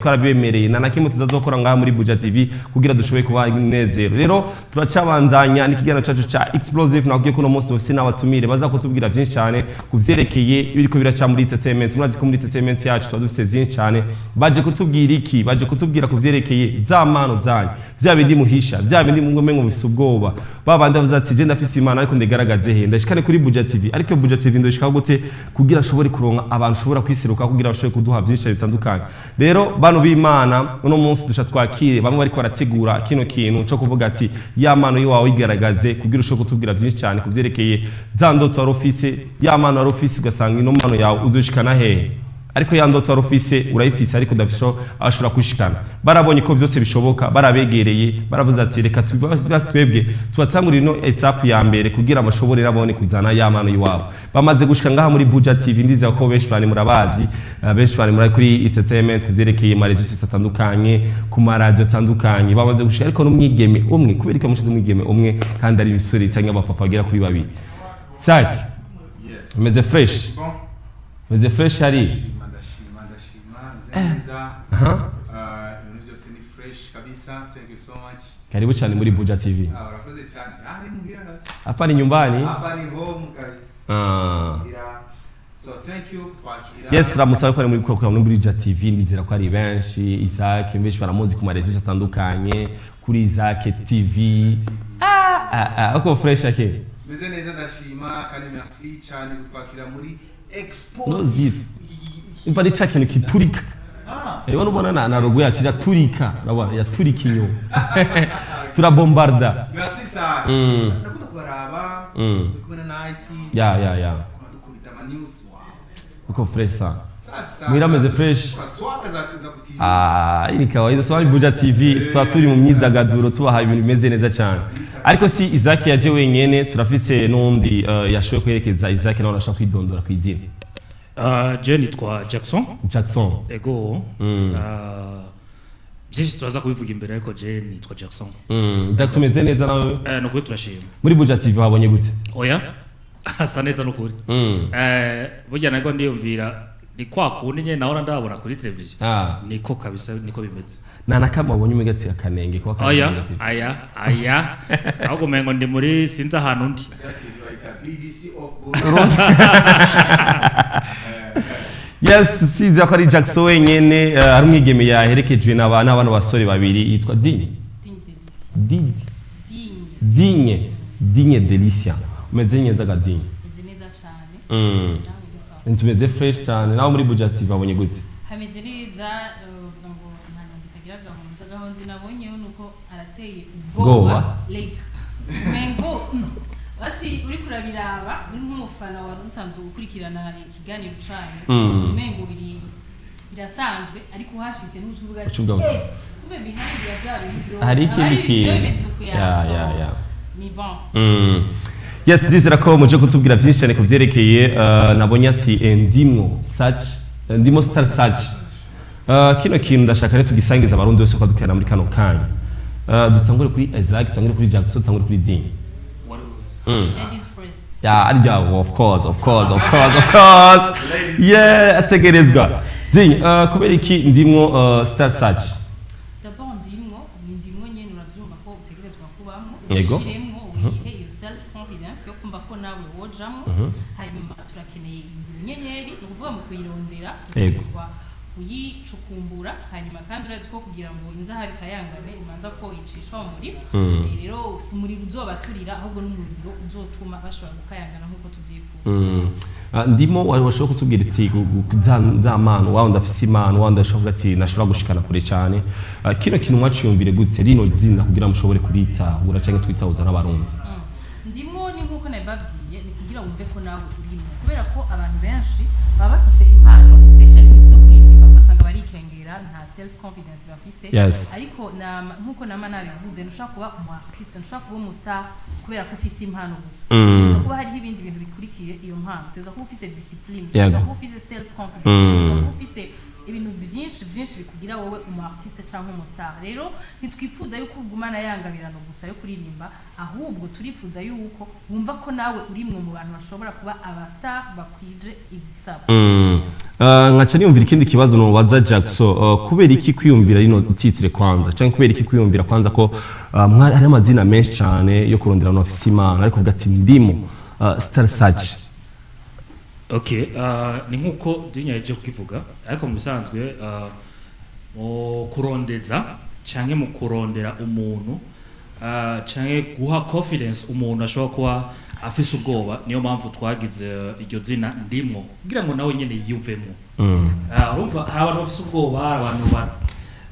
twarabemereye na nakimwe tuzazokora ngaha muri Buja TV kugira dushoboye kuba inezero. Rero turacabanzanya n'ikiganiro cyacu ca explosive nakugiye kuno munsi dufise n'abatumire baza kutubwira byinshi cyane kuvyerekeye biriko biraca muri entertainment. Murazi ko muri entertainment yacu twadufise byinshi cyane baje kutubwira iki, baje kutubwira kuvyerekeye za mano zanyu, vya bindi muhisha, vya bindi mengo bifise ubwoba, babandi bavuze ati je ndafise imana ariko ndegaragaze he, ndashikane kuri Buja TV ariko Buja TV ndoshika gute kugira ashobore kuronka abantu shobora kwiseruka kugira bashobore kuduha byinshi bitandukanye. Rero bano b'Imana uno munsi dusha twakire bamwe bariko barategura kino kintu cyo kuvuga ati ya mano yawe igaragaze kugira ushobore kutubwira byinshi cyane kuvyerekeye za ndoto wari ufise, ya mano wari ufise ugasanga ino mano yawe uzoshikana hehe, ariko ya ndoto wari ufise urayifise ariko udafisho ashobora kwishikana. Barabonye ko byose bishoboka, barabegereye, baravuze ati reka twebwe tubatangurira ino etape ya mbere kugira amashobore nabone kuzana ya mano yiwabo. Bamaze gushika ngaha muri Buja TV ndiza ko benshi bane murabazi, benshi bane muri kuri entertainment kuvyerekeye amarezo atandukanye ku maradio atandukanye, bamaze gushika ariko n'umwigeme umwe kubera ko mushize umwigeme umwe kandi ari bisuri cyangwa abapapa bagera kuri babiri. Saki meze fresh, meze fresh ari ibintu byose ni fresh kabisa. Thank you so much. Karibu cyane muri Buja TV. Urakoze cyane. Ari muhira kabisa. Hapa ni nyumbani? Hapa ni home kabisa. So thank you twakira. Yes, ramusabe ko ari muri kwa muri Buja TV ndizera ko ari benshi Isaac benshi baramuzi ku marezo atandukanye kuri Isaac TV. Uko fresh ake. Meze neza ndashima kandi merci cyane gutwakira muri explosive. Imva ni cyakintu kiturika. Rero nubona na logo yacu yaturika, urabona yaturika inyo. Turabombarda. Merci sana. Nakunda kubaraba, kubona nice. Ya. Dukubita ama news. Uko fresh sana. Mwira meze fresh. Swaka za TV. Ini kawaida swali Buja TV twaturi mu myidagaduro tubaha ibintu bimeze neza cyane. Ariko si Isaac yaje wenyene turafise nundi yashoboye kwerekeza Isaac nawe nashaka kwidondora kwizina. Je nitwa Jackson. Ego. Byinshi turaza kubivuga imbere ariko je nitwa Jackson. Jackson meze neza nawe? Nuko turashima. Muri Buja TV wabonye gute? Oya. Asa neza nukuri. Burya nago ndiyumvira ni kwa kundi nye naona ndabona kuri television. Niko kabisa niko bimeze. Na kama wabonye umegatsi akanenge kwa kanenge. Aya. Ahubwo mengo ndi muri sinzi ahantu ndi. BBC of Burundi. Yes, siza ko ari Jackson wenyene ari umwigeme yaherekejwe n'abana basore babiri yitwa Dinye Delicia. Umeze neza Dinye. Neza cyane. Ntumeze fresh cyane. Nawe muri Buja TV abonye gute? Hameze neza ngo ntagira gahunda nabonye nuko arateye ubwoba like mengo basi uri kurabiraba uri nk'umufana wa rusanzwe gukurikirana ikiganiro cyane mengo birasanzwe ariko uhashitse n'utuvuga ube behind ya gare ibyo hari ikindi ya ni bon. Yes, ndizera ko muje kutubwira byinshi cyane kuvyerekeye nabonye ati Ndimwo Star Search. Kino kintu ndashaka rero tugisangiza abarundi bose ko dukana muri kano kanya. Dutangure kuri Isaac, dutangure kuri Jackson, dutangure kuri Dinye. Ladies first. Yeah, of course. Yeah, ategerezwa. Dinye, kubera iki Ndimwo Star Search? D'abord Ndimwo nyene uravyumva ko utegerezwa kubamo. Yego. Self confidence yo kumva ko nawe wojamo. Hanyuma turakeneye inyenyeri ukuvuga mu kuyirondera. Tutegerezwa kuyicukumbura hanyuma kandi urazi ko kugira ngo inzahabi kayangane imanza ko icishwa muri rero si muri uzobaturira ahubwo n'umuriro uzotuma bashobora gukayangana nkuko tuvyifuza. Ndimo washobora kutubwira iti zamano wawe ndafise imana wawe ndashobora ati nashobora gushikana kure cyane. Kino kintu mwaciyumvire gute rino dzinda kugira mushobore kuritahura cyangwa twitahuza n'abarundi? Ndimo ni nkuko nababwiye ni kugira wumve ko nawe urimo kubera ko abantu benshi baba bafise impano especially nta self confidence bafise ariko nkuko nama nabivuze ntushaka kuba umu artist ntushaka kuba umu star kubera ko ufise impano gusa so kuba hari ibindi bintu bikurikiye iyo mpano tuza kuba ufise discipline tuza kuba ufise self confidence tuza kuba ufise ibintu byinshi bikugira wowe umu artiste cyangwa umu star. Rero ntitwifuza yuko ugumana yangabirano gusa yo kuririmba, ahubwo turifuza yuko wumva ko nawe urimwe mu bantu bashobora kuba aba star bakwije ibisaba. Nkaca niyumvira ikindi kibazo nobaza Jackson, kubera iki kwiyumvira rino titre kwanza cyangwa kubera iki kwiyumvira kwanza ko hari amazina menshi cyane yo kurondera no afise imana ariko vuga ati Ndimwo Startimes CH. Okay, ni nkuko dinyaje kukivuga ariko mu bisanzwe mu kurondeza canke mu kurondera umuntu canke guha confidence umuntu ashobora kuba afise ubwoba, niyo mpamvu twagize iryo zina Ndimwo kugira ngo nawe nyene yiyumvemo. Urumva abantu bafise ubwoba, abantu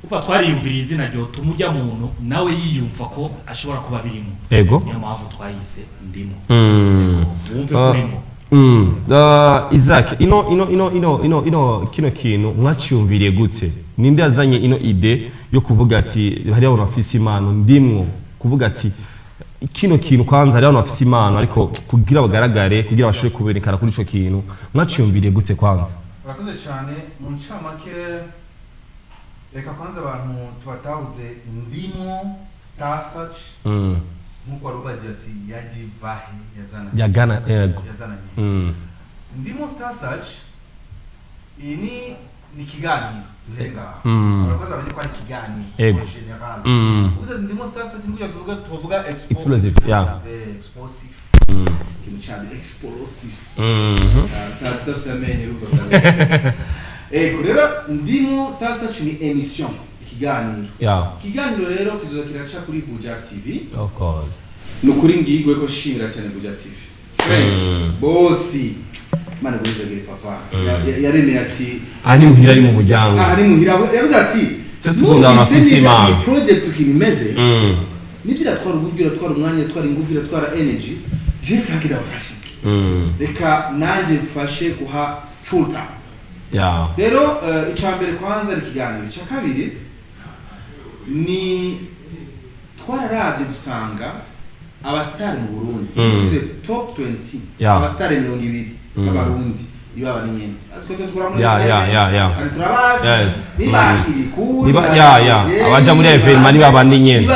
uva twariyumvira izina ryo tumujya muntu nawe yiyumva ko ashobora kuba birimo. Ego. Niyo mpamvu twayise Ndimwo. Wumve kurimo. Isaac, ino kino kintu mwaciyumviriye gutse? Ninde yazanye ino ide yo kuvuga ati hari abantu bafise imana Ndimwo, kuvuga ati kino kintu kwanza hari abantu bafise imana ariko kugira bagaragare, kugira bashobore kuberekana kuri ico kintu mwaciyumviriye gutse kwanza? Urakoze cyane mu ncamake. Reka kwanza abantu tubatahuze Ndimwo Startimes nkuko warubaje ati yajivahe yagana yego Ndimwo Startimes ni kiganiro duhenga urakoze abanye kwa kiganiro en general uze Ndimwo Startimes nguye tuvuga explosive explosive kimchali explosive tatusemenye ruko kurera Ndimwo Startimes ni emission kiganiro rero kizokiraca kuri Buja TV, of course nukuri ngigwe ko shimira cyane Buja TV bosi mana bwizegere papa yaremeye ati ari muhira ari mu muryango ari muhira yavuze ati tugunda amafisi imana project kinimeze nigira twara uburyo twara umwanya twara ingufira twara energy je fragira bafashe reka nanje mfashe kuha full time rero icambere kwanza ni kiganiro, icakabiri ni twararabye gusanga abastari mu Burundi top 20 abastari 200 abarundi ibaba nyene atwe tukora muri abaja muri evenement ni babandi nyene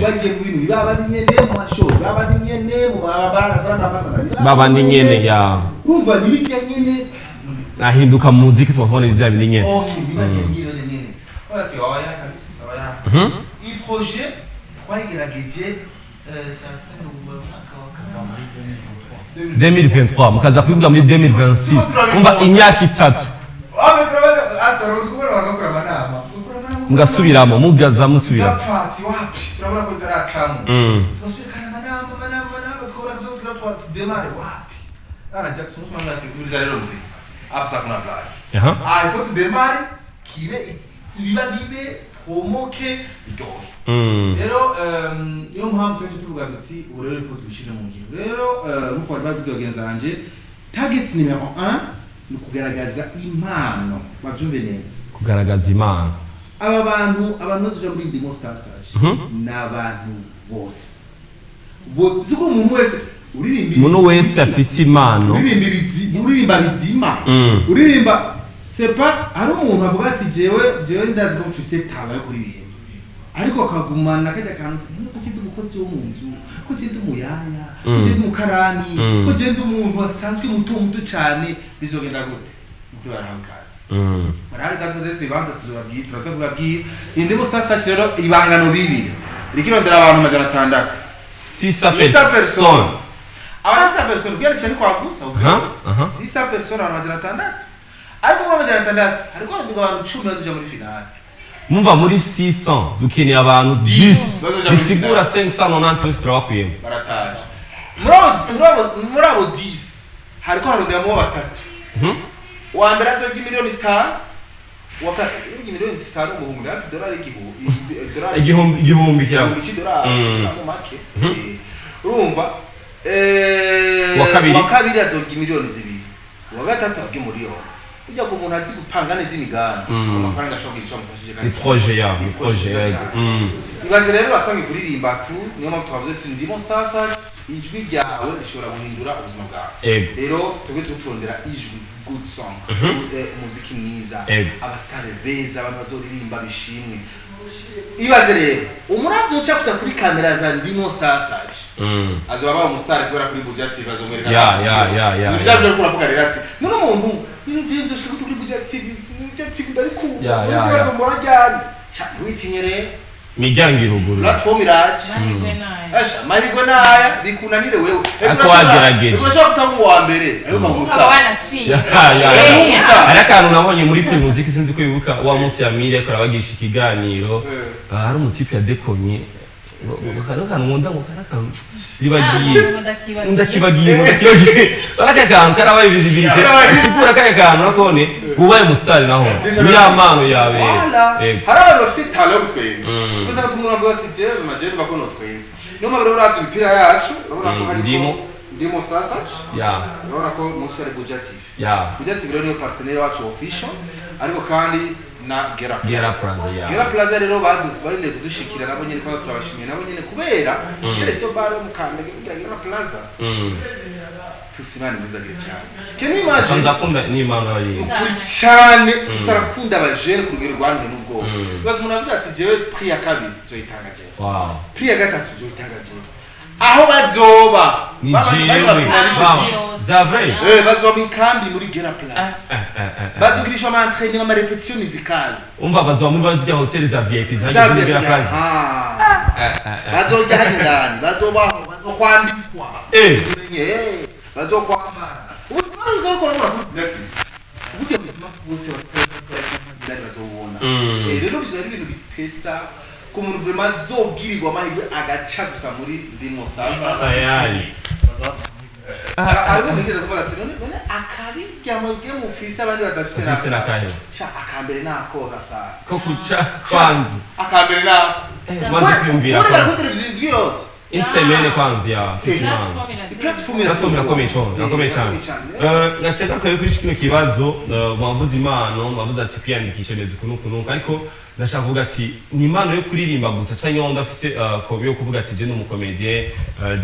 bagiye mu bintu babandi nyene mu mashow babandi nyene mu barabara babandi nyene urumva nibike nyene ahinduka mu muziki twafone ibya bindi nyene nyene ati oya kabisa oya i projet twagerageje 2023 mukaza kubivuga muri 2026 umva imyaka itatu mugasubiramo mugaza musubira wapi turabona ko daracamo tosubikana manama twabura demare wapi ana Jackson usanga ati kuri rero mzi apsa kuna play ko demare kibe ibiba bibe homoke doy rero yo mpamvu tuje tuvuga ati urero ifoto bishire mu ngiro rero uko babizo genzanje target numero 1 ni kugaragaza impano bavyumve neza, kugaragaza impano aba bantu bazoja muri Ndimwo Startimes n'abantu bose zuko umuntu wese umuntu wese afise impano uririmba bizima uririmba sepa ari umuntu avuga ati jewe ndazi ko mfise taba yo kuririmba ariko akagumana kajya kantu ko kindi umukozi wo mu nzu, ko kindi umuyaya, ko kindi umukarani, ko kindi umuntu asanzwe muto cyane bizogenda gute mukuri barahankaza barahankaza ndetse banza tuzababwira Ndimwo Startimes rero ibangano bibi rikirondera abantu 600 600 personnes abasa personnes bya cyane kwa gusa 600 personnes abantu 600 ariko mu 600 ariko abantu 10 bazoja muri finale. Mumva muri 600 dukeneye abantu 10 bisigura 590 twese turabakuyemo barataje muri abo 10 hariko harondamo batatu wa mbere azoga miliyoni star waka miliyoni star mu igihumbi cyangwa mu make urumva wa kabiri azoga miliyoni 2 wa gatatu azoga miliyoni ujya ku muntu azi gupanga neza imiganda amafaranga ashobora kwica mufashije kandi projet ibanze rero batangiye kuririmba tu niyo mpamvu twavuze ati Ndimwo Startimes ijwi ryawe rishobora guhindura ubuzima bwawe rero twebwe turondera ijwi good song umuziki mwiza abasitari beza abantu bazoririmba bishimwe ibaze rero umuravyi uca kuza kuri kamera za Ndimwo CH azoba ba umusitari kubera kuri Buja TV azomwereka ya ndabyo kuravuga rero ati none umuntu n'ingenzi ushaka kuri Buja TV bari ku ya murajyana witinyere miryango iruguru platform iraje marigwe naya bikunanire wewe ako wagerageje urashaka kutanga uwa mbere ariko wanaciye ari akantu nabonye muri Pri Music sinzi ko bibuka wa munsi ya Mire ko rabagisha ikiganiro hari umutipe ya Dekonye ukarakantu nkunda ukarakantu libagiye ndakibagiye barakantu karabaye visibility sipura kantu nakone ubaye mustari naho yamano yawe harabantu bafite talent twese uza kumura ngo ati majeri bakono twese no mabiro ratu ipira yacu urabona ko hari Ndimwo CH urabona ko musare Buja TV Buja TV rero ni partner wacu official ariko kandi na Gera Plaza rero bari kudushikira nabo nyene kwa turabashimiye nabo nyene kubera resto bar mu Kamenge Gera Plaza tusimane mwiza cyane keni mazi sanza kunda ni imana yari cyane sarakunda abajere ku rugero rwanje n'ubwo bazo munavuze ati jewe pri ya kabiri zoyitanga je pri ya gatatu zoyitanga je aho bazoba ni jewe zavre bazoba ikambi muri Gera Plaza bazogirisha ama entraînement ama répétition musicale umva bazoba muri bazijya hotel za VIP zaje muri Gera Plaza bazojya handani bazokwandikwa bazokwambara ubuze ko bakora ndetse uburyo bwose basipera bazobona rero bizari ibintu bitesa ku muntu vraiment zogirirwa amahirwe agaca gusa muri Ndimwo CH ariko nigeze kuvuga ati none akabi byamubwiye mu fisa abandi badafise nakayo akambere nako rasa ko kuca kwanza akambere na maze kwiyumvira kwa televiziyo insemene kwanza ya fisimana platform irakomeye cyane ngaceka ko kuri kino kibazo mwavuze imano mwavuze ati kwiyandikisha neza kunuka ariko ndashaka kuvuga ati ni imano yo kuririmba gusa cyangwa wonda afise ko yo kuvuga ati je no mukomedie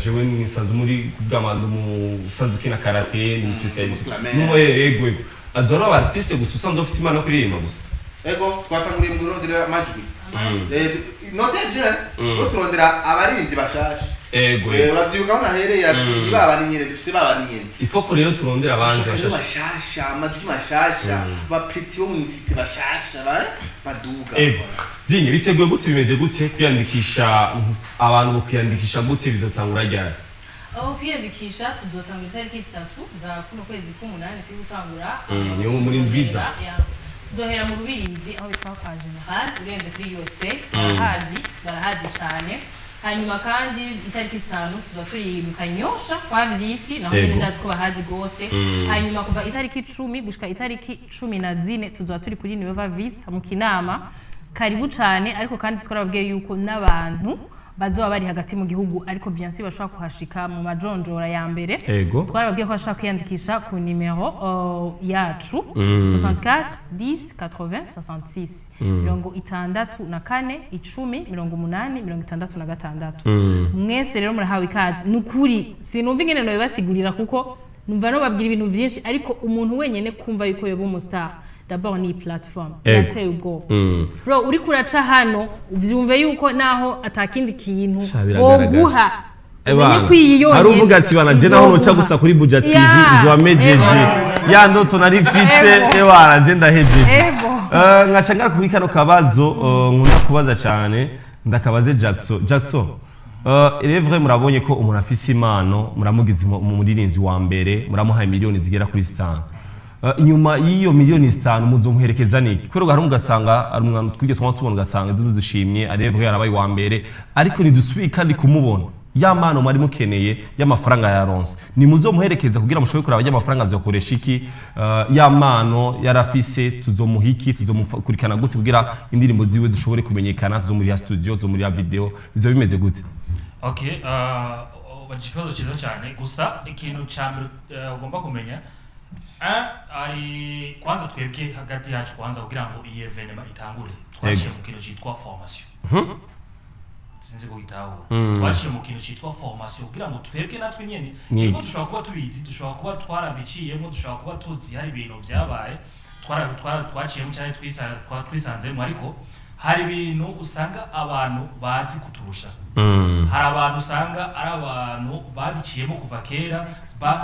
jewe nisanze muri kubwamanda umusanze kina karate ni specialist numo yego azora artiste gusa usanze afise imano yo kuririmba gusa ego twatanguriye mu Burundi majwi noteje uturondera abaririmbyi bashasha ego urabyuka unahereye ati baba ni nyene dufise baba ni nyene ifoko rero turondera abanje bashasha amajwi mashasha bapeti bo mu isiti bashasha baduga ego dinye biteguye gute bimeze gute kwiyandikisha abantu bo kwiyandikisha gute bizotangura ryari aho kwiyandikisha tuzotanga itariki 3 za kuno kwezi k'umunani cyo gutangura niyo muri Mbiza tuzohera mu Rubirizi aho bitwa kwa General urenze kuri USA barahazi cyane hanyuma kandi itariki 5 tuzaturi mu Kanyosha kwa Visi naho nyine ndazi ko bahazi gose hanyuma kuva itariki 10 gushika itariki 14 tuzaturi kuri Nova Vista mu Kinama karibu cyane ariko kandi twarababwiye yuko n'abantu bazoba bari hagati mu gihugu ariko bien sûr bashaka kuhashika mu majonjora ya mbere twarababwiye ko bashaka kwiyandikisha ku numero yacu 64 10 80 66 mirongo 64 10 80 66 mwese rero murahawe ikaze nukuri sinumva ingene no bibasigurira kuko numva no babwira ibintu byinshi ariko umuntu wenyene kumva yuko yoba umustar d'abord ni platform yateye ubwo bro uri kuraca hano uvyumve yuko naho atakindi kintu oguha hari uvuga ati bana je naho noca gusa kuri Buja TV izwa mejeje ya ndoto nari mfise ebana je ndahejeje ngaca ngara kuri kano kabazo nkunda kubaza cyane ndakabaze Jackson il est vrai murabonye ko umuntu afise imano muramugize mu muririnzi wa mbere muramuhaye miliyoni zigera kuri 5 inyuma y'iyo miliyoni 5 muzomuherekeza niki kwero hari ugasanga ari umwana twige twansubona ugasanga dushimye il est vrai arabaye wa mbere ariko nidusubiye kandi kumubona yamano mwari mukeneye y'amafaranga ya ronse ni muzomuherekeza kugira mushobore kuraba y'amafaranga azokoresha iki yamano yarafise tuzomuhiki tuzomukurikana gute kugira indirimbo ziwe zishobore kumenyekana tuzomuri studio tuzomuri video bizo bimeze gute okay bajikibazo cyiza cyane gusa ikintu cyambere ugomba kumenya ari kwanza twebwe hagati yacu kwanza kugira ngo iyi evenement itangure twashe mu kintu cyitwa formation sinzi ko gitaho twaciye mu kintu cyitwa formation kugira ngo twebwe natwe nyene niko dushobora kuba tubizi dushobora kuba twarabiciyemo dushobora kuba tuzi hari ibintu byabaye twaciyemo cyane twisanzemo ariko hari ibintu usanga abantu bazi kuturusha hari abantu usanga ari abantu babiciyemo kuva kera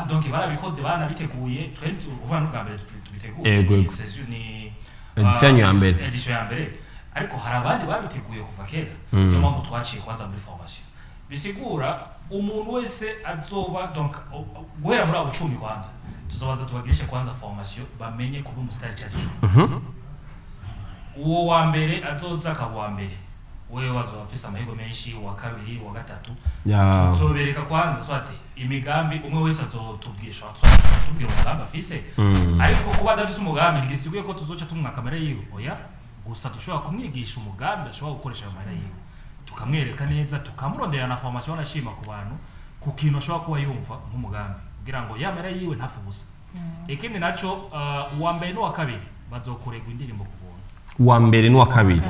donc barabikoze banabiteguye twe uvuga n'ubwa mbere tubiteguye ni edition ya mbere ariko hari abandi babiteguye kuva kera niyo mpamvu twaciye kwanza muri formation bisigura umuntu wese azoba donc guhera muri abo 10 kwanza tuzobanza tubagishe kwanza formation bamenye kuba umusitari cyaje uwo wa mbere azoza akaba wa mbere wewe wazoba afise amahirwe menshi wa kabiri wa gatatu tuzobereka kwanza swate imigambi umwe wese azotubwisha tubwira umugambi afise ariko kuba adafise umugambi ntigisibuye ko tuzoca tumwa kamera yiwe oya gusa dushobora kumwigisha umugambi ashobora gukoresha kamera yiwe tukamwereka neza tukamurondera na formation ashima ku bantu ku kintu ashobora kuba yumva nk'umugambi kugira ngo yamera yiwe ntapfe gusa ikindi naco uwa mbere n'uwa kabiri bazokorerwa indirimbo ku buntu uwa mbere n'uwa kabiri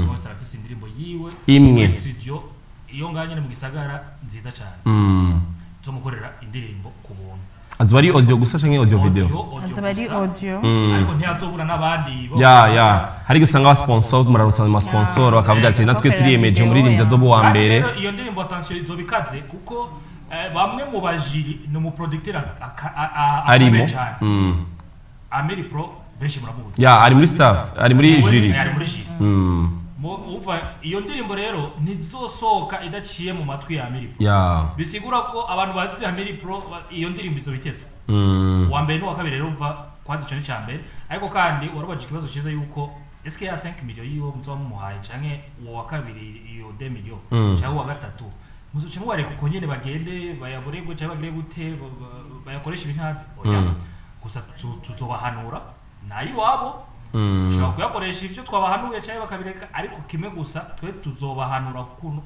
bose arafise indirimbo yiwe imwe studio iyo nganye mu gisagara nziza cyane zo mukorera indirimbo ku buntu azoba ari audio gusa canke audio video azoba ari audio ariko ntiyazobura n'abandi hari gusanga aba sponsor murarusanga ama sponsor bakavuga ati natwe turiyemeje umuririmbyi azoba uwa mbere iyo ndirimbo attention izobikaze kuko bamwe mu bajiri no mu producteur arimo Ameri Pro benshi muramuzi ari muri staff ari muri jury uva iyo ndirimbo rero ntizosohoka idaciye mu matwi ya Muri bisigura ko abantu bazi Muri Pro iyo ndirimbo izobitesa wa mbere n'uwa kabiri rero umva kwandi cyo cyambere ariko kandi warabaje ikibazo cyiza yuko eske ya 5 million yiwo muzo mumuhaye canke uwa kabiri iyo 2 million cyangwa uwa gatatu muzuce mware kuko nyene bagende bayaboregwe cyangwa bagire gute bayakoresha ibintazi oya gusa tuzobahanura nayi wabo ushobora kuyakoresha ivyo twabahanuye cyangwa bakabireka ariko kimwe gusa twe tuzobahanura kuko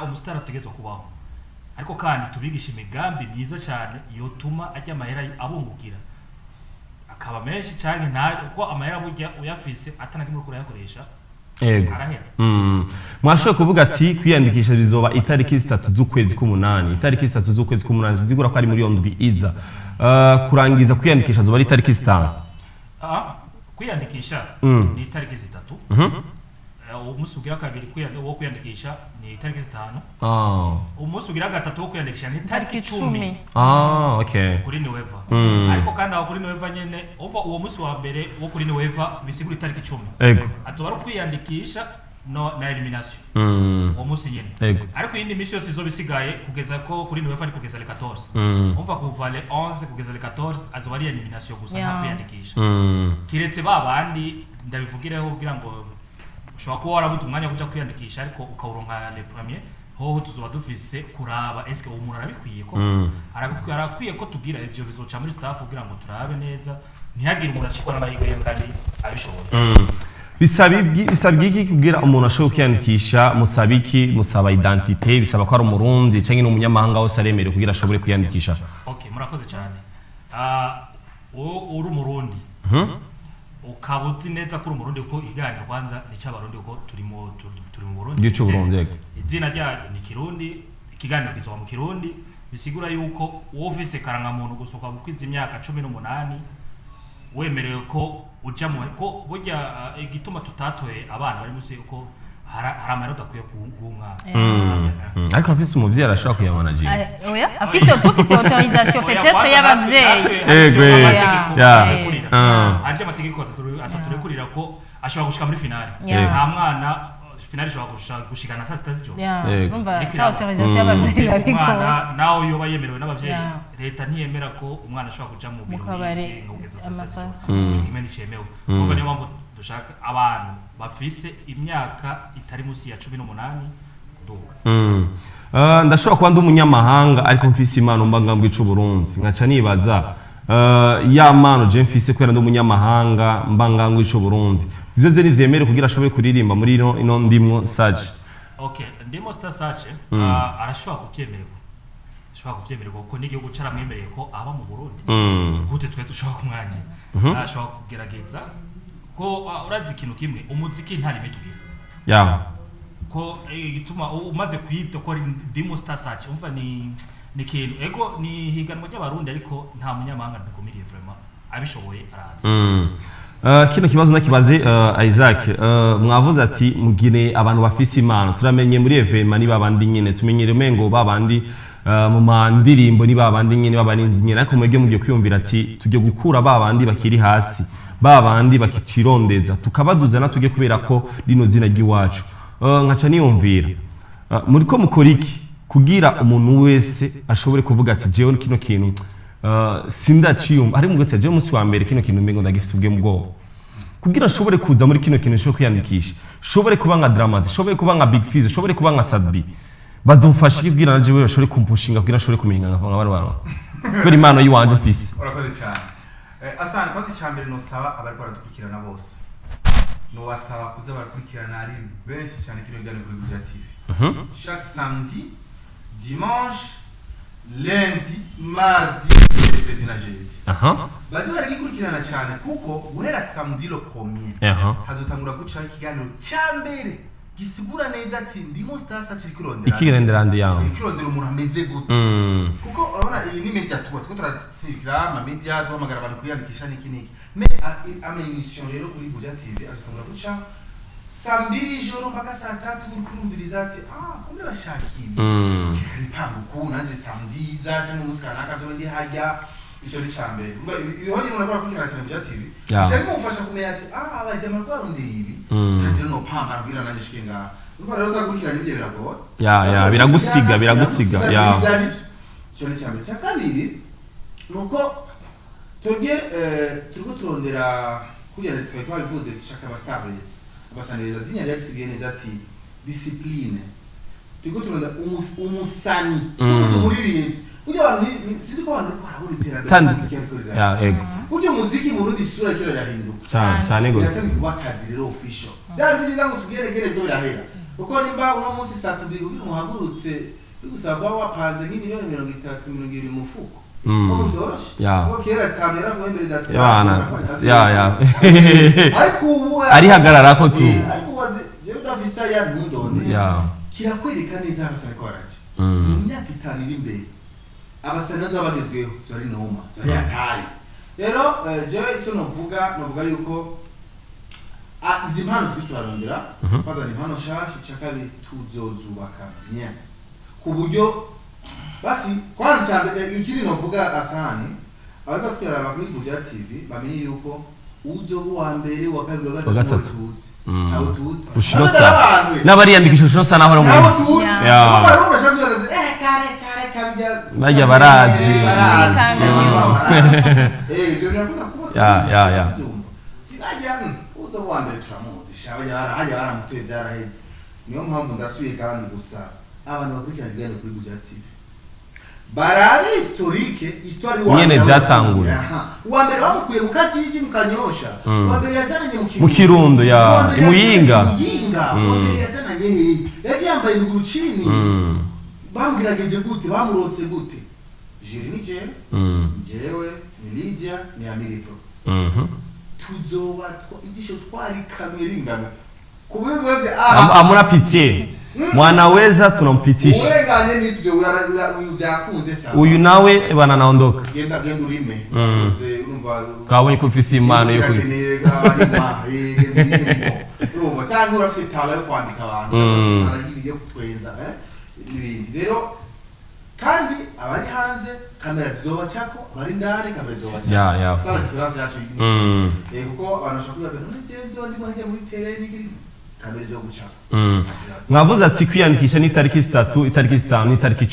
umusitari ategezwe kubaho ariko kandi tubigisha imigambi myiza cyane yotuma ajya amahera abungukira akaba menshi cyane uko amahera burya uyafise atanakimwe kurayakoresha mwashoboye kuvuga ati kwiyandikisha bizoba itariki 3 z'ukwezi k'umunani itariki 3 z'ukwezi k'umunani tuzigura ko ari muri yondwi iza kurangiza kwiyandikisha zoba ari itariki 5 kwiyandikisha ni itariki 3 umunsi ugira kabiri wo kwiyandikisha ni itariki 5 umunsi ugira gatatu wo kwiyandikisha ni itariki 10 okay kuri Niweva ariko kandi aho kuri Niweva nyene uwo munsi wa mbere wo kuri Niweva bisigura itariki 10 atoba ari kwiyandikisha na elimination uwo munsi nyene ariko indi misi yose izobisigaye kugeza ko kuri Niweva ari kugeza le 14 umva kuva le 11 kugeza le 14 azoba ari elimination gusa nta kwiyandikisha kiretse babandi ndabivugireho kugira ngo ushobora kuba warabuze umwanya wo kuja kwiyandikisha ariko ukawuronka le premier hoho tuzoba dufise kuraba eske umuntu arabikwiye ko arakwiye ko tugira ivyo bizoca muri staff kugira ngo turabe neza ntihagire umuntu acikora amahirwe kandi abishobora bisabye iki kugira umuntu ashobora kwiyandikisha musaba identité bisaba ko ari umurundi canke n'umunyamahanga wose aremerewe kugira ashobore kwiyandikisha murakoze cyane uri umurundi ukabuzi neza kuri umurundi kuko iganwa kwanza ni cy'abarundi kuko turi mu Burundi gice Burundi izina rya ni Kirundi ikiganiro kizoba mu Kirundi bisigura yuko office karanga muntu gusoka gukwiza imyaka 18 wemerewe ko uja mu ko burya igituma tutatoye abana bari musi uko hari amarota kuye kugunga ariko afise umuvyeyi arashobora kuyamanagira oya afise autorisation peut-être y'abavyeyi aje amategeko ataturekurira ko ashobora gushika muri finale nta mwana finale ishobora gushikana saa 6 z'ijoro numva autorisation y'abavyeyi ariko naho yoba yemerewe n'abavyeyi leta ntiyemera ko umwana ashobora kuja mu biro ngugeza saa 6 kimwe nicemewe kuko niyo mpamvu dushaka abantu bafise imyaka itari musi ya 18 kuduga ndashobora kuba ndi umunyamahanga ariko mfise imano mbangambwe ico Burundi nkaca nibaza ya mano je mfise kwera ndi umunyamahanga mbangambwe ico Burundi ivyo ze nivyemere kugira ashoboye kuririmba muri ino Ndimwo CH Ndimwo CH arashobora kubyemererwa kuko n'igihugu caramwemereye ko aba mu Burundi gute twe dushobora kumwanya ashobora kugerageza ko urazi ikintu kimwe umuziki ntari mitugira ko gituma umaze kwibyo ko Ndimwo CH umva ni kintu ego ni higanwa ry'abarundi ariko nta munyamahanga ndakomiriye vraiment abishoboye araza kino kibazo nakibaze Isaac mwavuze ati mugire abantu bafise imana turamenye muri evema ni babandi nyene tumenyere mengo babandi mu mandirimbo ni babandi nyene babarinzi nyene ariko mwege mugiye kwiyumvira ati tujye gukura babandi bakiri hasi babandi bakicirondeza tukabaduza natujye kubera ko rino zina ry'iwacu nkaca niyumvira muri ko mukora iki kugira umuntu wese ashobore kuvuga ati jewe kino kintu sindaciyumva ari mugetse jewe musi wa mbere kino kintu mbengo ndagifise ubwe mubwo kugira ashobore kuza muri kino kintu cyo kwiyandikisha shobore kuba nka drama shobore kuba nka big fizz shobore kuba nka sadbi bazomfasha kugira nanje wewe ashobore kumpushinga kugira ashobore kumenga nka abantu kuri impano yiwanje mfise urakoze cyane asana pati cyambere no saba abari baradukurikirana bose no wasaba kuza barakurikirana ari benshi cyane kino gane kuri Buja TV chaque samedi dimanche lundi mardi et na jeudi bazi baragikurikirana cyane kuko guhera samedi lo premier hazotangura guca ikiganiro cyambere gisigura neza ati Ndimwo CH kirondera ikirenderande yawe kirondera umuntu ameze gute kuko urabona iyi ni media tuba turasikira ama media duhamagara abantu kwiyandikisha niki mais ama emission rero kuri Buja TV azotangura guca sambiri joro mpaka saa 3 kurumviriza ati kumbe bashakiye ipangu ku nanje samedi zaje mu musikana akazondi hajya ico ni cyambere ibihoni umuntu akora kuri Buja TV cyane mufasha kumenya ati abajama rwarundi ibi nanje no pamba nabwira nanje shikenga uko rero utakurikirana ibyo biragora biragusiga ico ni cyambere cyakabiri nuko turye turiko turondera kugira ngo twabivuze dushaka abastabilize abasaniriza dinya ryagisigaye neza ati discipline turiko turondera umusani umuririmbyi kugira abantu sinzi ko abantu barabona iterambere ego kugira muziki mu Burundi isura kiro yahinduka cyane gose yasani kubakazi rero official byari biza ngo tugeregere byo birahera kuko nimba uno munsi Saturday kugira muhagurutse bigusaba wapanze nk'imiliyoni 30 mu mufuko kera kamera kuhembereza ati ariko ubu ari hagarara ko tu ariko waze yo davisa ya ndonde kirakwereka neza abasana ko baraje imyaka 5 iri imbere abasana zo bagezweho zari noma zari akari rero je icyo novuga yuko izi mpano twiturarondera baza ni mpano shashi cyakabi tuzozubaka bien ku buryo basi kwanza cyane ikiri novuga asani ariko twirara kuri Buja TV bamenye yuko uzo wa mbere wa kabiri wa gatatu tuzi ushirosa n'abariyandikisha ushirosa naho ari umwe bajya barazi sinajya uzo wa mbere turamuzi shaba hajya baramutuye byaraheze niyo mpamvu ndasuye kandi gusa abantu bakurikirana igano kuri Buja TV barabe histoire nyene byatangura wa mbere bamukuye mu Kajiji mu Kanyosha wa mbere yazananye mu Kirundo imuyinga wa mbere yazananye yaje yambaye ngurucini bambwirageje gute bamurose gute jeri ni jewe ni Lydia ni Americo tuzoba igisho twari kameringana kubibaze amura pitié mwanaweza tunampitisha urenganye nivyo byakunze sana uyu nawe bana naondoka genda urime urumva kabonye ko ufise impano yo kuri urumva cyangwa urafise tala yo kwandika abantu arayibiye kutwenza ibindi rero kandi abari hanze kamera zizoba cyako abari ndani kamera zizoba cyako sana difference yacu kuko abantu bashobora kubaza none ndi mwajya muri tele n'igiri kamera zo guca mwavuze ati kwiyandikisha ni tariki 3 itariki 5 ni tariki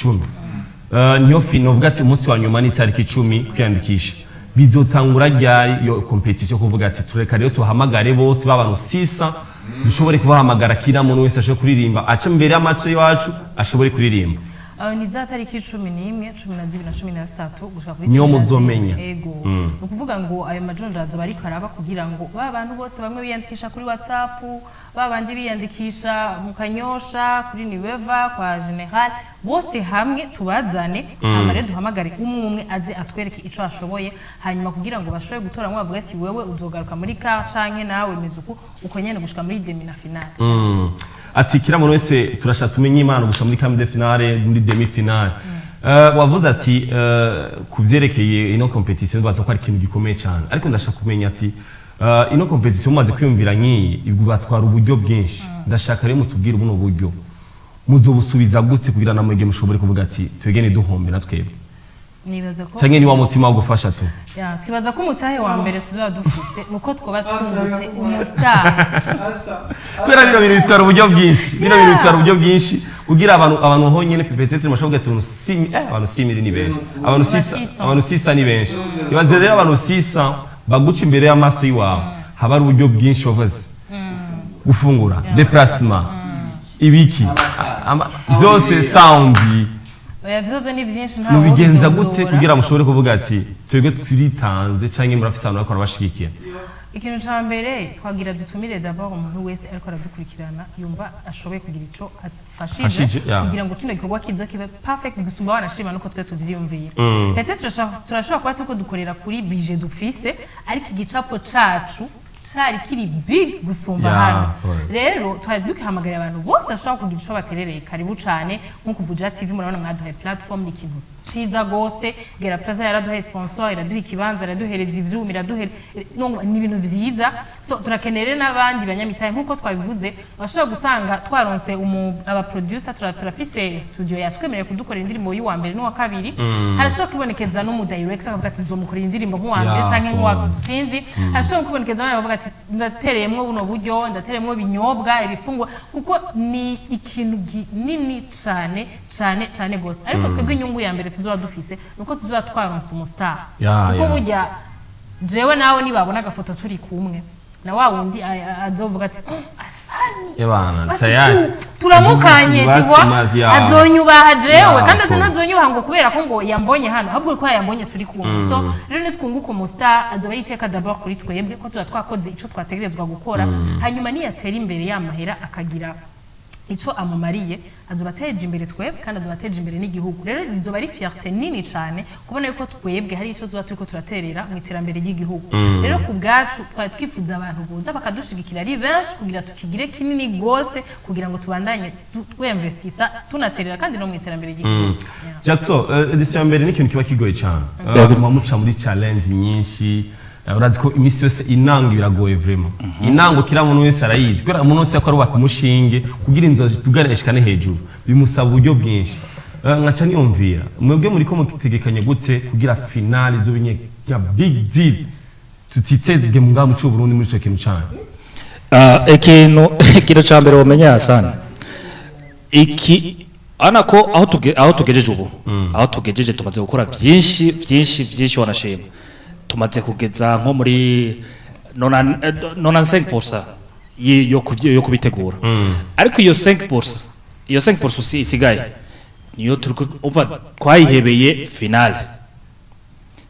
10 niyo fino vuga ati umunsi wa nyuma ni tariki 10 kwiyandikisha bizotangura ryari yo competition kuvuga ati tureka rero tuhamagare bose babantu 6 dushobore kubahamagara kira muntu wese ashobore kuririmba aca mbere y'amace yacu ashobore kuririmba ni za tariki 11 12 na 13 gushaka kuri niyo muzomenya ego ukuvuga ngo ayo majondazo bari karaba kugira ngo babantu bose bamwe biyandikisha kuri WhatsApp babandi biyandikisha mu Kanyosha kuri Niweva kwa General bose hamwe tubazane amare duhamagare umwe aze atwereke ico ashoboye hanyuma kugira ngo bashobe gutora mwe bavuga ati wewe uzogaruka muri ka canke nawe mezuko uko nyene gushika muri demi na finale ati kira muntu wese turashaka tumenye imana gusa muri quart de finale muri demi finale wavuze ati kuvyerekeye ino competition baza ko ari ikintu gikomeye cyane ariko ndashaka kumenya ati ino competition maze kwiyumvira nkiyi ibwubatswara uburyo bwinshi ndashaka rero mutubwire ubuno buryo muzobusubiza gute kugira namwe mushobore kuvuga ati twegene duhombe natwebwe nibaza ko cyangwa ni wa mutima wo gufasha tu twibaza ko umutahe wa mbere tuzaba dufise nuko twoba twungutse umustar kubera bino bintu bitwara uburyo bwinshi ugira abantu ho nyene peut-être mashobora gatse abantu 6000 ni benshi abantu 600 ni benshi ibaze rero abantu 600 baguca imbere y'amaso yiwawe haba ari uburyo bwinshi bavuze gufungura déplacement ibiki byose sound Vyozo ni byinshi nta mubigenza gute kugira mushobore kuvuga ati twebwe turitanze cyangwa murafise abantu bakora bashigikiye ikintu ca mbere twagira dutumire d'abord umuntu wese ariko aradukurikirana yumva ashoboye kugira ico afashije kugira ngo kino gikorwa kiza kibe perfect gusumba wanashima nuko twe tuvyiyumviye peut-être turashobora kuba tuko dukorera kuri budget dufise ariko igicapo cacu cari kiri big gusumba hano rero twari dukihamagarira abantu bose ashobora kugira ico baterereye karibu cane nkuko Buja TV murabona mwaduhaye platform ni ikintu ciza gose Gera Plaza yaraduhaye sponsor iraduha ikibanza iraduhereza ivyuma iraduhere ni ibintu vyiza so turakenere n'abandi banyamitaye nkuko twabivuze bashobora gusanga twaronse aba producer turafise studio yatwemereye kudukorera indirimbo y'uwa mbere n'uwa kabiri harashobora kubonekeza no mu director akavuga ati nzomukorera indirimbo nk'uwa mbere canke nk'uwa sinzi harashobora kubonekeza abana bavuga ati ndatereyemwo buno buryo ndatereyemwo binyobwa ibifungwa kuko ni ikintu nini cane gose ariko twebwe inyungu ya mbere tuzoba dufise nuko tuzoba twaronse umustar kuko burya jewe nawe nibabona agafoto turi kumwe na wa wundi azovuga ati asani yabana tayari turamukanye tugwa azonyubaha jewe kandi atazonyubaha ngo kubera ko ngo yambonye hano ahubwo ko yambonye turi kumwe so rero nitwunguka umustar azoba yiteka d'abord kuri twebwe ko tuza twakoze ico twategerezwa gukora hanyuma niyatera imbere yamahera akagira ico amumariye azoba ateje imbere twebwe kandi azoba ateje imbere n'igihugu rero izoba ari fierté nini cyane kubona yuko twebwe hari ico zoba turiko turaterera mu iterambere ry'igihugu rero ku bwacu twari twifuza abantu boza bakadushigikira ari benshi kugira tukigire kinini gose kugira ngo tubandanye twinvestisa tunaterera kandi no mu iterambere ry'igihugu Jackson edition mbere ni ikintu kiba kigoye cyane muca muri challenge nyinshi urazi ko imisi yose inango biragoye vraiment inango kira muntu wese arayizi kubera umuntu wese akora ubaka umushinge kugira inzozi tugareshikane hejuru bimusaba uburyo bwinshi nkaca niyumvira mwebwe muri ko mutegekanye gutse kugira finale zo binye ya big deal tutitezge mu ngamu cyo Burundi muri cyo kintu cyane ikintu ca mbere womenya sana anako aho tugejeje ubu aho tugejeje tumaze gukora byinshi wanashima tumaze kugeza nko muri 95% yo kubitegura ariko iyo 5% isigaye niyo twayihebeye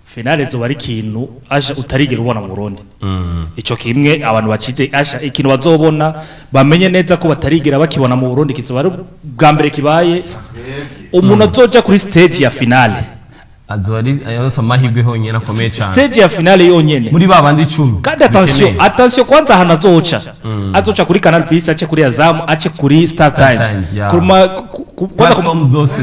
finale zo bari kintu asha utarigera ubona mu Burundi ico kimwe abantu bacite asha ikintu bazobona bamenye neza ko batarigera bakibona mu Burundi kizoba ari bwa mbere kibaye umuntu azoja kuri stage ya finale azori ayose amahirwe honyene akomeye cyane stage ya finale yonyene muri babandi 10 kandi attention kwanza hana azoca kuri Canal CH ace kuri Azam ace kuri Startimes kwanza zose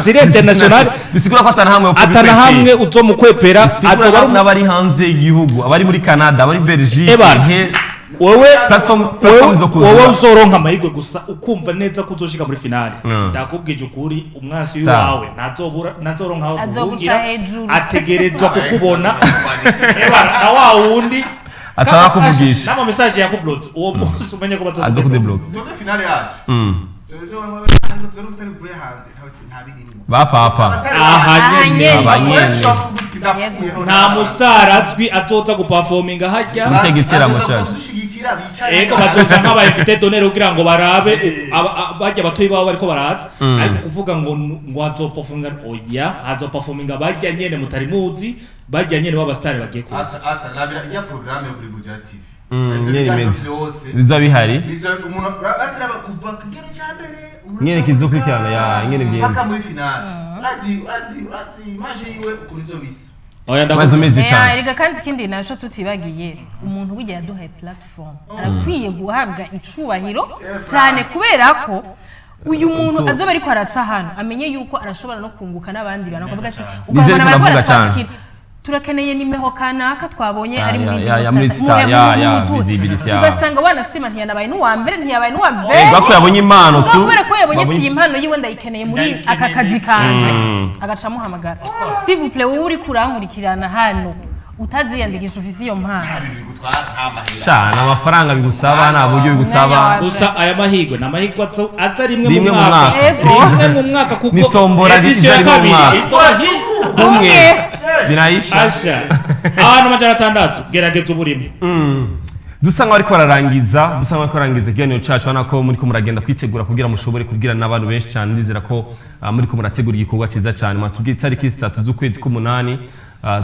ziri international bisigura ko atana hamwe uzomukwepera azoba n'abari hanze y'igihugu abari muri Canada abari Belgique wowe uzoronka amahirwe gusa ukumva neza ko uzoshika muri finale ndakubwije ukuri umwasi wawe nazoronka aho kuvugira ategerezwa kukubona na wa wundi asaba kuvugisha nama message yakublock uwo munsi umenye ko azo kudeblock finale yacu bapapa nta mustar azwi azoza guperforminga hajya mutegetsera mucaje ego batoza nk'aba invité donner kugira ngo barabe bajya batoyi babo bariko baraza ariko kuvuga ngo azoperforminga oya azoperforminga bajya nyene mutari muzi bajya nyene baba star bagiye kuza asa nabira ya programme yo kuri Buja TV bizo bihari umuntu basira kuva kugero cyambere nyene kizokurikirana ya nyene byenze paka muri finale ati imagine iwe ukurizo bisa oya maze umeje cyane erega kandi ikindi naco tutibagiye umuntu wigiye yaduhaye platform arakwiye guhabwa icubahiro cyane kubera ko uyu muntu azoba ariko araca hano amenye yuko arashobora no kunguka n'abandi bantu kuvuga ati ukabona barakora cyane turakeneye nimeho kanaka twabonye ari muri star visibility ugasanga wanashima ntiyanabaye n'uwa mbere ntiyabaye n'uwa mbere bako yabonye impano tu kubera ko yabonye ati impano yiwe ndayikeneye muri aka kazi kanje agaca muhamagara s'il vous plaît wowe uri kurankurikirana hano utaziyandikisha ufise iyo mpano shana amafaranga bigusaba nta buryo bigusaba gusa aya mahigwe na mahigwe aza rimwe mu mwaka kuko nitombora rizari mu mwaka umwe birayisha abantu majana 6 gerageza uburimo dusanga ariko bararangiza ikiganiro cacu bana ko muri ko muragenda kwitegura kugira mushobore kubwira n'abantu benshi cyane ndizera ko muri ko murategura igikorwa ciza cyane matubwiye tariki 3 z'ukwezi k'umunani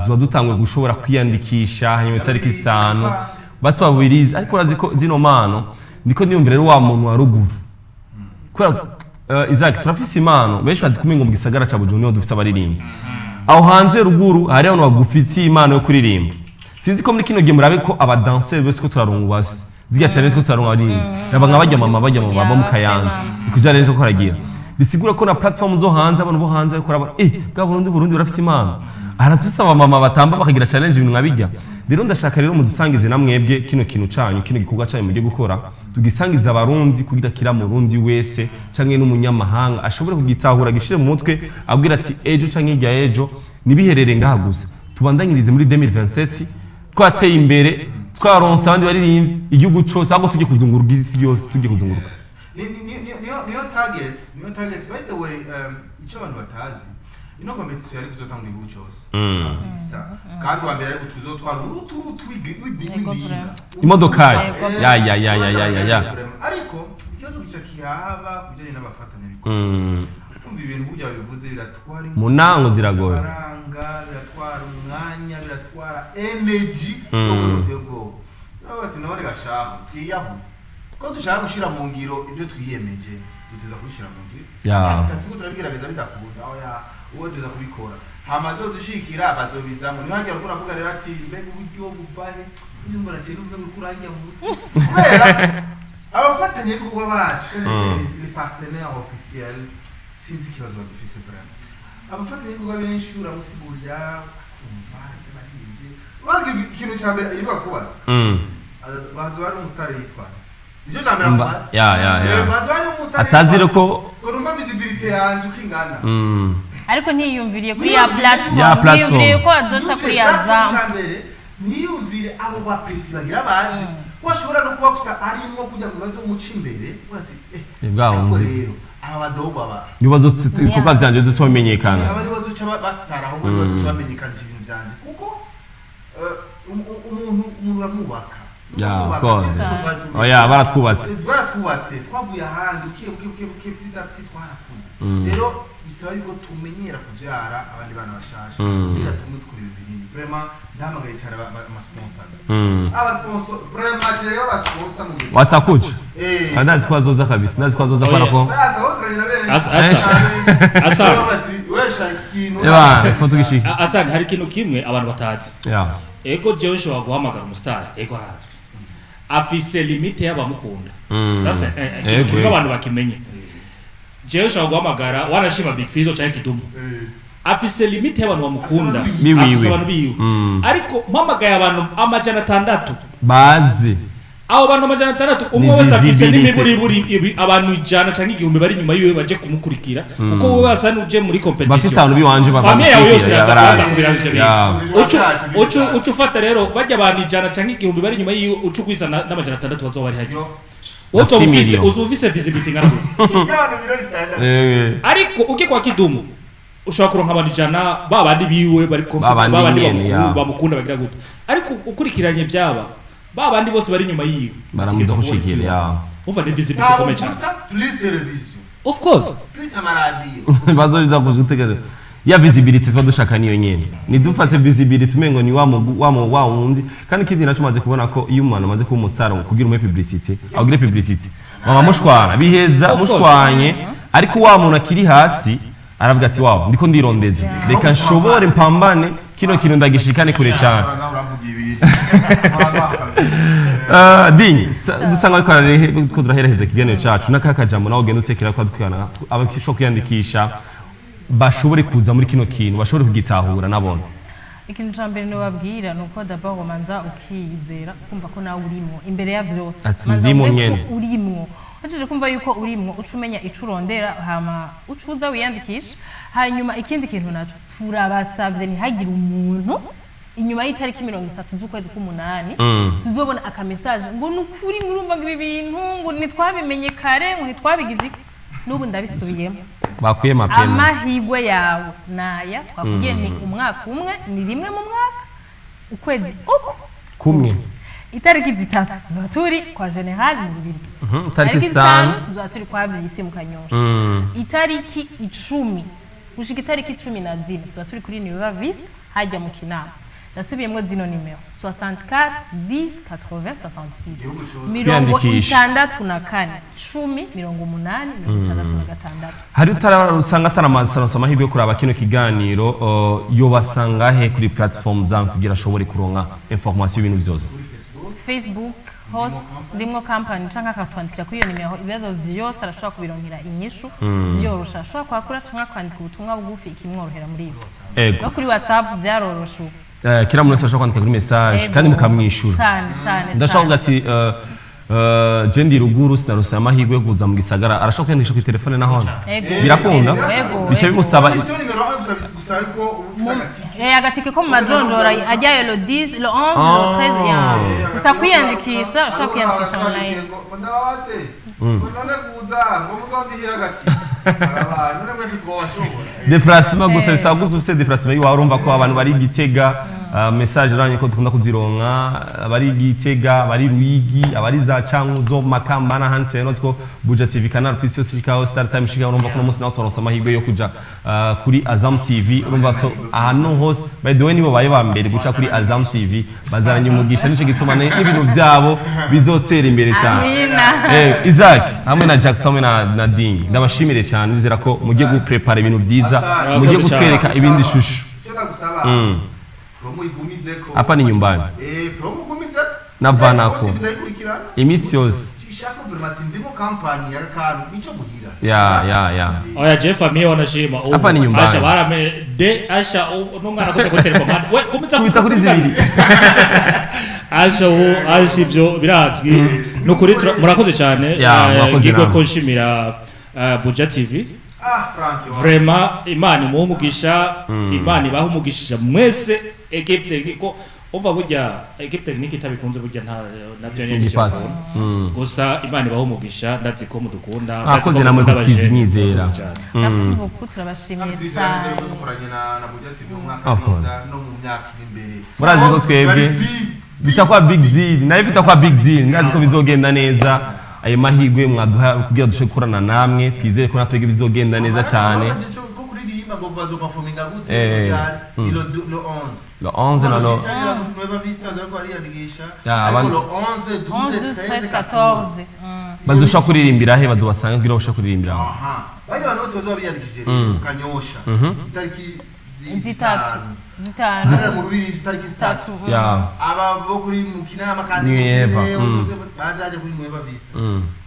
zuba dutangwe gushobora kwiyandikisha hanyuma tariki 5 batwabiriza ariko urazi ko zino mano niko niyumvira rero wa muntu wa ruguru kubera Isaac turafise imano benshi bazi kumingo mu gisagara ca Bujumbura dufise abaririmbyi aho hanze ruguru hari abantu bagufitiye imano yo kuririmba sinzi ko muri kino gihe murabe ko abadanseri bose ko turarungwa ziga cyane ko turarungwa abaririmbyi naba nkabajya mama baba mu Kayanza ikujya rero ko ragira bisigura ko na platform zo hanze abantu bo hanze ariko bwa Burundi barafise imano aratusaba mama batamba bakagira challenge ibintu nkabijya rero ndashaka rero mudusangize namwebwe kino kintu canyu kino gikorwa canyu mugiye gukora tugisangiza abarundi kugira kira mu Burundi wese canke n'umunyamahanga ashobore kugitahura gishire mu mutwe abwira ati ejo canke irya ejo nibiherere ngaha gusa tubandanyirize muri 2027 twateye imbere twaronse abandi baririmbyi igihugu cyose ahubwo tujye kuzunguruka isi yose tujye kuzunguruka niyo targets by the way icyo abantu batazi ino competition yari kuzotanga igihugu cyose kandi wa mbere ariko tuzotwara twigwidinga imodoka ya ariko ikibazo gica kihaba kujyanye n'abafatanyabikorwa kumva ibintu burya bivuze biratwara munango ziragoye biratwara umwanya biratwara energy ubwo ati none gashaka twiyaho ko dushaka gushira mu ngiro ibyo twiyemeje duteza kubishira mu ngiro tuko turabigerageza bidakunda aho ya uwo tuza kubikora hamaze dushikira bazobizamo niho hajya gukora vuga rero ati mbega uburyo bubahe nyumva na kintu mbega kuranya mu kubera abafatanye bikorwa bacu les partenaires officiels sinzi kibazo bafise vraiment abafatanye bikorwa benshi uramusigurira kumva bahinje bazi ikintu cyambere yiba kubaza bazo bari umusitari yitwa ibyo cyambere bazo bari umusitari atazire ko urumva visibility yanje ukingana ariko ntiyumviriye kuri ya platform ntiyumviriye ko azoca kuri ya zamu ntiyumvire abo bapeti bagira bazi washobora no kuba gusa arimo kujya mu bazo umuca imbere wazi bwahunze aba badogo aba nibazo kuko byanje zomenyekana aba nibazo cyo basara aho bazo bamenyekanisha ibintu byanje kuko umuntu ramubaka oya baratwubatse twavuye ahandi ukiye twarakuze rero bisaba yuko tumenyera kubyara abandi bana bashasha kugira tumwe tukora ibintu vraiment ndamagaye cyane amasponsors abasponsor vraiment jeyo abasponsor mu watakuja ndazi ko azoza kabisa ndazi ko azoza para ko asa hari ikintu kimwe abantu batazi ego jewe nshobora guhamagara umustar ego arazwi afise limite y'abamukunda sasa ego abantu bakimenye jewe nshobora guhamagara wanashima Big Fizzo cyangwa Kidumu afise limite y'abantu bamukunda afise abantu biwe ariko mpamagaye abantu amajana 6 bazi abo bantu amajana 6 umwe wese afise n'imiburi abantu ijana cyangwa igihumbi bari nyuma yiwe baje kumukurikira kuko wowe wasa n'uje muri competition bafise abantu biwanje famille yawe yose yatakwira ucu fata rero bajya abantu ijana cyangwa igihumbi bari nyuma yiwe ucu kwiza n'amajana 6 bazo bari haje uzuvise visibility ngana gute ariko uke kwa Kidumu ushobora kuronka abantu ijana babandi biwe bari confident babandi bamukunda bagira gute ariko ukurikiranye byaba babandi bose bari nyuma yiwe baramuza kushikira umva ni visibility komeye cyane please television of course please amaradio bazoza kujutegera ya visibility twadushaka niyo nyene nidufate visibility mengo ni wa wundi kandi kindi naco maze kubona ko iyo umuntu amaze kuba umustar kugira ume publicity agire publicity baba mushwana biheza mushwanye ariko wa muntu akiri hasi aravuga ati wow ndiko ndirondeze reka nshobore mpambane kino kintu ndagishikane kure cyane Dinyi dusanga ariko turahereheza ikiganiro cyacu n'akakajambo nawe ugenda utsekera ko dukana abakisho kwiyandikisha bashobore kuza muri kino kintu bashobore kugitahura nabone. Ikintu cya mbere nobabwira nuko d'abord umanza ukizera kumva ko nawe urimo imbere ya byose ndimo nyene urimo waje kumva yuko urimo ucumenya icurondera hama ucuza wiyandikisha hanyuma ikindi kintu naco turabasavye ntihagire umuntu inyuma y'itariki 30 z'ukwezi k'umunani tuzobona aka message ngo nukuri murumva ibi bintu ngo nitwabimenye kare ngo nitwabigize n'ubu ndabisubiyemo bakuye mapema amahigwe yawe naya twakugiye ni umwaka umwe ni rimwe mu mwaka ukwezi uko kumwe itariki zitatu tuzoba turi kwa general mu Rubiri itariki 5 tuzoba turi kwa Byisi mu Kanyosha itariki 10 gushika itariki 10 tuzoba turi kuri Niva Vista hajya mu Kinama nasubiyemwo zino nimero 64 10 80 66 mirongo itandatu na kane 10 80 86 hari utarusanga ataramasano amahirwe yo kuraba kino kiganiro yo basanga he kuri platform zangu kugira ashobore kuronka information y'ibintu byose Facebook host Ndimwo company canka akatwandikira kuri iyo nimero ibibazo byose arashobora kubironkera inyishu byorosha ashobora kwakura canka kwandika ubutumwa bugufi ikimworohera muri ibyo no kuri WhatsApp byarorosha kila muntu ashobora kwandika kuri message kandi mukamwishura cyane ndashaka ati jendi ruguru sinarose amahirwe yo kuza mu gisagara arashaka kwandikisha ku telefone naho birakunda bice bimusaba agatike ko mu majonjora ajyayo le 10 le 11 le 13 ya gusa kwiyandikisha ushaka kwiyandikisha online déplacement gusa bisaba gusa ufite déplacement yiwa urumva ko abantu bari Gitega message ranye ko dukunda kuzironka bari Gitega bari Ruyigi abari za Cankuzo Makamba na Hanse notko Buja TV Canal CH shikaho Startimes CH urumva ko umunsi nawo toronsa amahirwe yo kuja kuri Azam TV urumva so ahantu hose by the way nibo baye bambere guca kuri Azam TV bazaranye umugisha nico gituma n'ibintu byabo bizotera imbere cyane Isaac hamwe na Jackson hamwe na Dinyi ndabashimire cyane nizera ko mugiye guprepara ibintu byiza mugiye gutwereka ibindi shusho promo igumizeko hapa ni nyumbani promo igumizeko navanako imisi yose shaka burmati Ndimwo company ya kantu nico mugira ya oya Jeff amiye wanashima hapa ni nyumbani asha barame de asha n'umwana kote ko telekomande we kumita kuri zibiri asha ivyo birazwi nukuri murakoze cyane ngigwe ko nshimira Buja TV vraiment imana muhumugisha imana ibahumugisha mwese equipe ko ova burya equipe technique itabikunze burya nta nabyo nyine gusa imana ibahumugisha ndazi ko mudukunda akoze namwe kutwizimyizera turabashimiye cyane dukoranye na Buja TV umwaka no mu myaka imbere murazi ko twebwe bitakwa big deal nayo bitakwa big deal ndazi ko bizogenda neza ayo mahirwe mwaduha kugira dushe kurana namwe twizeye ko natwe bizogenda neza cyane le 11 na lo bazusha kuririmbira he bazobasanga kugira basha kuririmbira aho bajya abantu bose bazobiyandikije Kanyosha itariki zitatu mu Rubiri itariki 3 aba bo kuri mu Kinama kandi bazaje kuri Mweba Vista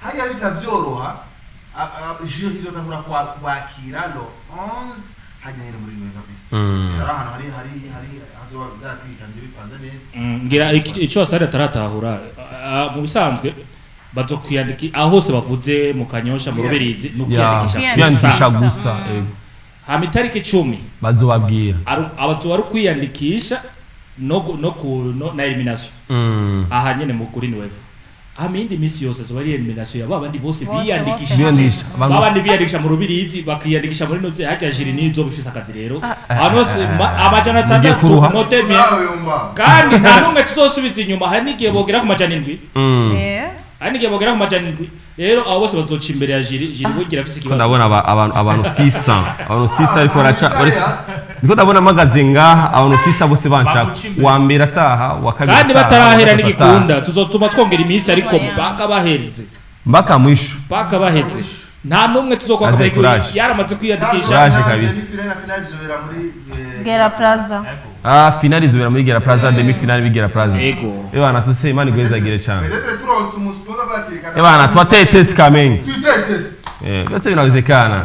hajya bitavyoroha jury izotangura kwakira lo 11 hajya nyine muri Mweba Vista ahantu hari azoba byatwikanje bipanze neza ngira icyo asari ataratahura mu bisanzwe bazokwiyandiki aho hose bavuze mu Kanyosha mu Rubirizi no kwiyandikisha gusa hama itariki 10 bazobabwira abazo bari kwiyandikisha no na elimination aha nyene mu kuri niwevu hama indi misi yose zo bari elimination ya babandi bose biyandikisha babandi biyandikisha mu Rubirizi bakiyandikisha muri noze hajya jiri nizo bifisa akazi rero anose amajana 6 notemia kandi nta numwe tuzosubiza inyuma hari nigiye bogera ku majana 7 hari nigiye bogera ku majana 7 rero abo bose bazoca imbere ya jiri bugira afise ikibazo ndabona abantu 600 ariko baraca ndiko ndabona magaze ngaha abantu 600 bose banca wa mbere ataha wa kabiri kandi batarahera n'igikunda tuzotuma twongera imisi ariko mpaka bahereze mpaka mwisho mpaka baheze nta numwe tuzokwaka bayigura yaramaze kwiyandikisha courage kabisa Gera Plaza finali zobera muri Gera Plaza, demi finali bigera Plaza. Ego. Bana tuse Imana igwezagire cyane. Peut-être trop umusponga batika. Bana twatete kamenge. Tutete. Byose binawezekana.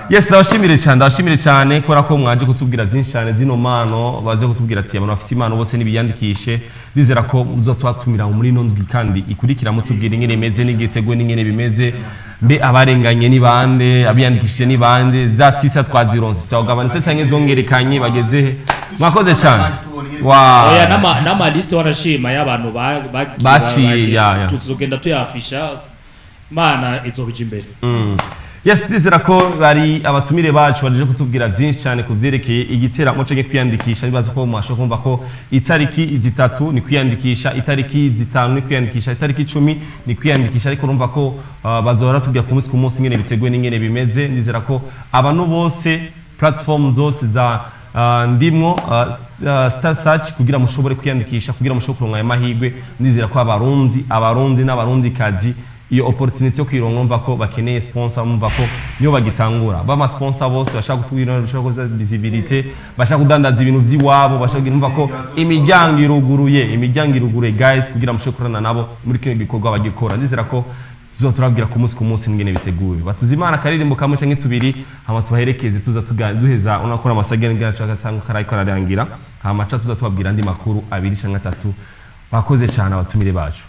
Yes, ndabashimire cyane kubera ko mwaje kutubwira byinshi cyane zino mano baje kutubwira ati abantu bafite imano bose nibiyandikishe bizera ko muzotwatumira muri no ndwi kandi ikurikira mutubwira ingene imeze n'igitego n'ingene bimeze mbe abarenganye ni bande abiyandikishije ni bande za sisa twazironse cyagabanitse cyane zongerekanye bageze mwakoze cyane oya nama liste warashima y'abantu baciye ya tuzogenda tuyafisha mana izobije imbere Yes, ndizera ko bari abatumire bacu baje kutubwira byinshi cyane kuvyerekeye igitera mo cenge kwiyandikisha bibaza ko mwasho kumva ko itariki zitatu ni kwiyandikisha, itariki zitanu ni kwiyandikisha, itariki 10 ni kwiyandikisha, ariko urumva ko bazora tubwira ku munsi ngene biteguye n'ingene bimeze. Ndizera ko abantu bose platform zose za Ndimwo Startimes CH kugira mushobore kwiyandikisha, kugira mushobore kuronka amahirwe. Ndizera ko abarundi n'abarundi kazi iyo opportunity yo kwironka ko bakeneye sponsor mumva ko niyo bagitangura ba sponsor bose bashaka kutwirana bashaka kuza visibility bashaka kudandaza ibintu by'iwabo bashaka kumva ko imiryango iruguruye guys kugira mushokorana nabo muri kino gikorwa bagikora. Ndizera ko tuzoturabwira ku munsi ngene biteguye batuzimana karirimbo kamwe canke tubiri hama tubaherekeze tuza duheza unakora amasagene ngira cyaka sanga karayiko ararangira hama tuza tubabwira andi makuru 2 canke 3 bakoze cyane abatumire bacu.